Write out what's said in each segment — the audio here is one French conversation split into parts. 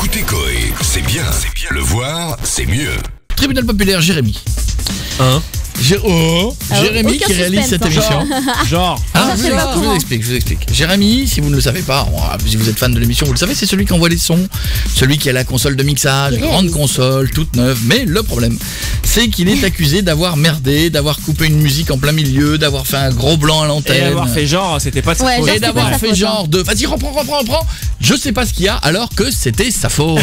Écoutez Coé, c'est bien. Le voir, c'est mieux. Tribunal populaire, Jérémy. Jérémy qui réalise cette émission. Je vous explique. Jérémy, si vous ne le savez pas, si vous êtes fan de l'émission, vous le savez, c'est celui qui envoie les sons, celui qui a la console de mixage, grande console, toute neuve. Mais le problème, c'est qu'il est accusé d'avoir merdé, d'avoir coupé une musique en plein milieu, d'avoir fait un gros blanc à l'antenne. Et d'avoir fait genre, c'était pas de sa faute. Et d'avoir fait genre de, vas-y, reprends. Je sais pas ce qu'il y a, alors que c'était sa faute.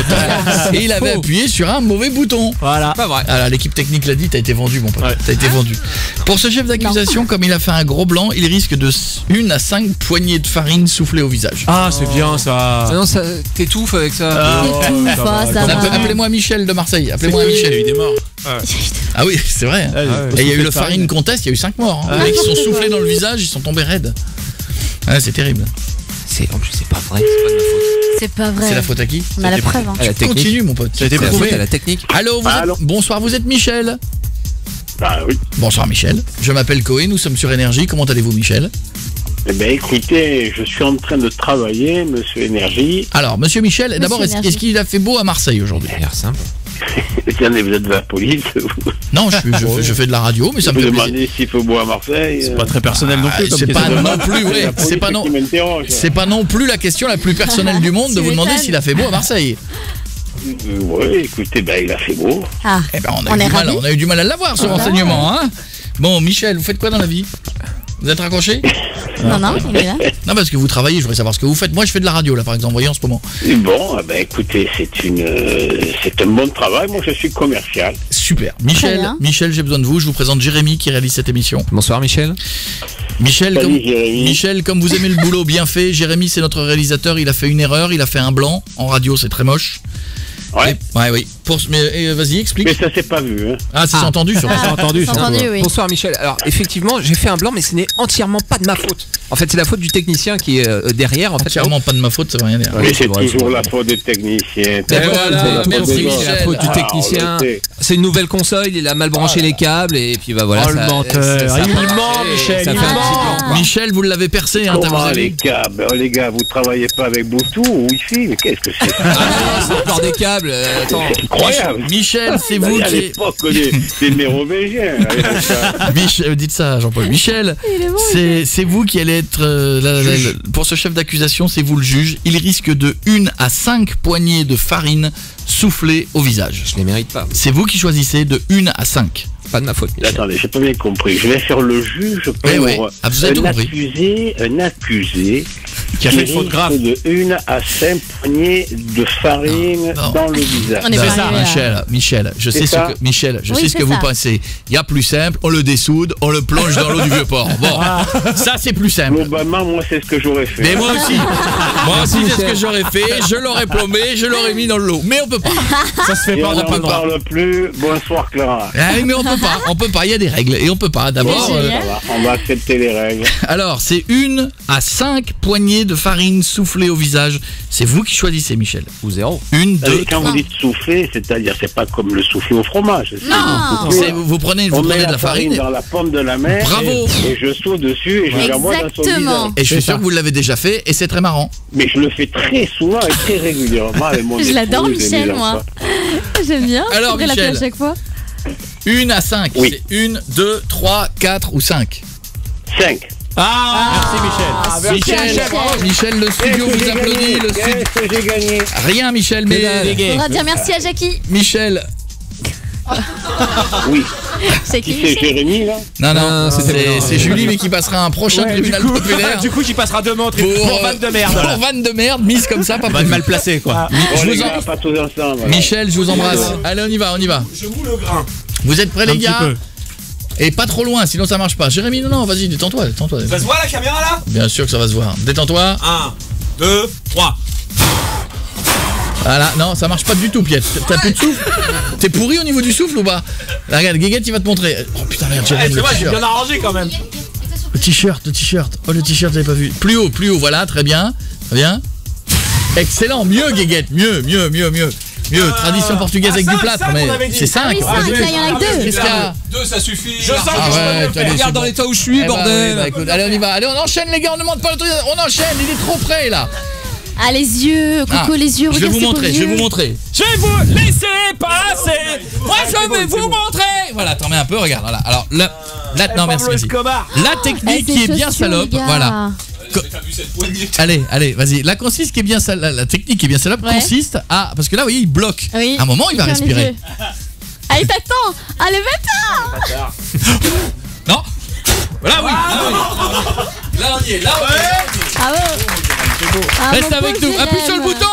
Et il avait appuyé sur un mauvais bouton. Voilà. Pas vrai. Alors l'équipe technique l'a dit, t'as été vendu mon pote. Ouais. T'as été vendu. Pour ce chef d'accusation, comme il a fait un gros blanc, il risque de 1 à 5 poignées de farine soufflées au visage. Ah, c'est bien ça. Ah non, ça t'étouffes avec ça. Appelez-moi Michel de Marseille. Appelez-moi Michel. Il y a eu des morts. Ah oui, c'est vrai. Et il y a eu le farine contest, il y a eu 5 morts. Les mecs qui sont soufflés dans le visage, ils sont tombés raides. Ah, c'est terrible. En plus, c'est pas vrai, c'est pas de ma faute. C'est pas vrai. C'est la faute à qui? On a la preuve. À la technique. Continue mon pote. Ça a été C'est la prouvé. faute à la technique. Allô, bonsoir, vous êtes Michel? Ah oui. Bonsoir Michel, je m'appelle Coé, nous sommes sur Énergie, comment allez-vous Michel? Eh bien écoutez, je suis en train de travailler, monsieur Énergie. Alors, monsieur Michel, d'abord, est-ce qu'il a fait beau à Marseille aujourd'hui? Ça a l'air simple. Attendez, vous êtes de la police, vous Non, je fais de la radio, mais ça me vous fait plaisir. demandez s'il faut beau à Marseille. C'est pas très personnel non plus. C'est pas non plus, la ouais, police c'est pas non. qui m'interroge. C'est pas non plus la question la plus personnelle du monde de vous demander s'il a fait beau à Marseille. Oui, écoutez, il a fait beau. Ah, Eh ben on a eu du mal à l'avoir ce renseignement, hein. Bon, Michel, vous faites quoi dans la vie? Vous êtes raccroché? non, il est là. Non, parce que vous travaillez, je voudrais savoir ce que vous faites. Moi, je fais de la radio, là, par exemple, voyez, en ce moment. Bon, écoutez, c'est un bon travail. Moi, je suis commercial. Super. Très bien. Michel, j'ai besoin de vous. Je vous présente Jérémy qui réalise cette émission. Bonsoir Michel. Michel, Salut, Jérémy. Michel, comme vous aimez le boulot bien fait, Jérémy, c'est notre réalisateur. Il a fait une erreur, il a fait un blanc. En radio, c'est très moche. Ouais. Oui. Mais vas-y, explique. Mais ça s'est pas vu, hein. Ah, c'est entendu sur C'est entendu. C'est entendu, oui. Bonsoir Michel. Alors effectivement, j'ai fait un blanc, mais ce n'est entièrement pas de ma faute. En fait, c'est la faute du technicien qui est derrière. En fait, Entièrement pas de ma faute, ça veut rien dire. Mais c'est c'est vrai, toujours c'est la vrai. faute des techniciens. Et voilà, merci C'est Michel. la faute du technicien. arrêtez. C'est une nouvelle console, il a mal branché les câbles et puis voilà. Oh, le menteur. Il ment, Michel, Ça il fait un ment. petit blanc. Michel, vous l'avez percé, hein, Comment vous les avez... câbles? Les gars, vous travaillez pas avec Bluetooth ou Wi-Fi? Mais qu'est-ce que c'est? C'est encore des câbles. Attends. C'est incroyable. Michel, c'est vous À qui... l'époque des mérovingiens. Dites ça, Jean-Paul. Michel, c'est vous qui allez être... pour ce chef d'accusation, c'est vous le juge. Il risque de 1 à 5 poignées de farine soufflée au visage. Je les mérite pas. C'est vous qui choisissez de 1 à 5. Pas de ma faute. Michel. Attendez, j'ai pas bien compris. Je vais faire le juge pour Ah, vous avez tout compris. un accusé Qui a fait une faute grave. de 1 à 5 poignées de farine Non. dans le visage. On est Non, pas arrivé là. Michel, je sais C'est ce ça. que Michel, je Oui, sais ce c'est que vous ça. pensez. Il y a plus simple, on le dessoude, on le plonge dans l'eau du Vieux-Port. Bon, ça c'est plus simple. Globalement, moi, c'est ce que j'aurais fait. Mais moi aussi, c'est ce que j'aurais fait. Je l'aurais plombé, je l'aurais mis dans l'eau. Mais on peut pas. Ça se fait Et pas, on on n'a pas n'en le droit. parle plus. Bonsoir, Clara. Ah oui, mais on peut pas. Il y a des règles et on peut pas. D'abord, C'est génial. On va accepter les règles. alors c'est 1 à 5 poignées de farine soufflée au visage. C'est vous qui choisissez, Michel. Ou 0. 1, 2, Quand vous dites souffler, c'est-à-dire, c'est pas comme le souffler au fromage. Non. Vous prenez On de met la farine. dans la pomme de la main. Bravo. Et je saute dessus et je l'envoie dans son visage. Exactement. Et je suis sûr que vous l'avez déjà fait et c'est très marrant. Mais je le fais très souvent et très régulièrement avec mon Je l'adore, épouse et Michel, mes moi. enfants. J'aime bien. Alors, Je pourrais l'appeler Michel. à chaque fois. 1 à 5. Oui. C'est 1, 2, 3, 4 ou 5. 5. Merci Michel. Michel, le studio vous applaudit. Le studio... Qu'est-ce que j'ai gagné? Rien, Michel, mais On va dire merci à Jackie. Michel. Oui. C'est Qui qui c'est, Michel? Jérémy, là? Non, c'est Julie, mais qui passera un prochain tribunal populaire. Du coup, j'y passera demain au tribunal. Pour vanne de merde. Pour vanne de merde, mise comme ça, pas Vanne mal placée, quoi. Bon, je les vous gars, pas tous ensemble. alors. Michel, je vous embrasse. Allez, on y va. Je moule le grain. Vous êtes prêts, Un les petit gars? peu. Et pas trop loin, sinon ça marche pas. Jérémy, non, vas-y, détends-toi. Ça se voit la caméra là? Bien sûr que ça va se voir. Détends-toi. 1, 2, 3. Voilà, non, ça marche pas du tout, Piet. T'as plus de souffle? T'es pourri au niveau du souffle ou pas? Là, regarde, Guéguette, il va te montrer. Oh putain, regarde, Jérémy, C'est le vrai, j'ai t-shirt. bien arrangé quand même. Le t-shirt. Oh, le t-shirt, j'avais pas vu. Plus haut, voilà, très bien. Excellent, mieux, Guéguette, mieux. Tradition portugaise avec du plâtre, mais c'est 5. Ah oui, 5, là, il y en a que 2. Qu'est-ce qu'il y a? 2 ça suffit. Je sens que Ah je ouais, peux mieux t'as faire. les- Regarde dans l'état où je suis, Eh bah, bordel. oui, bah, écoute, allez, on y va. Allez, on enchaîne, les gars, on ne demande pas l'autorisation. On enchaîne, il est trop près, là. Ah, les yeux, Coco, les yeux, Je vais regarde vous ces beaux montrer, je vais yeux. vous montrer. Je vais vous laisser passer. Moi, je vais vous montrer. Voilà, t'en mets un peu, regarde. Voilà. Alors, non, merci. La technique qui est bien salope, voilà. Allez, vas-y. La technique qui est bien salope consiste à, parce que là, vous voyez, il bloque. Oui. À un moment, il va respirer. Allez, t'attends. Allez, va-t'en. Non. Voilà, oui. Là, on y est. Bravo. Reste avec nous. Appuie sur le bouton.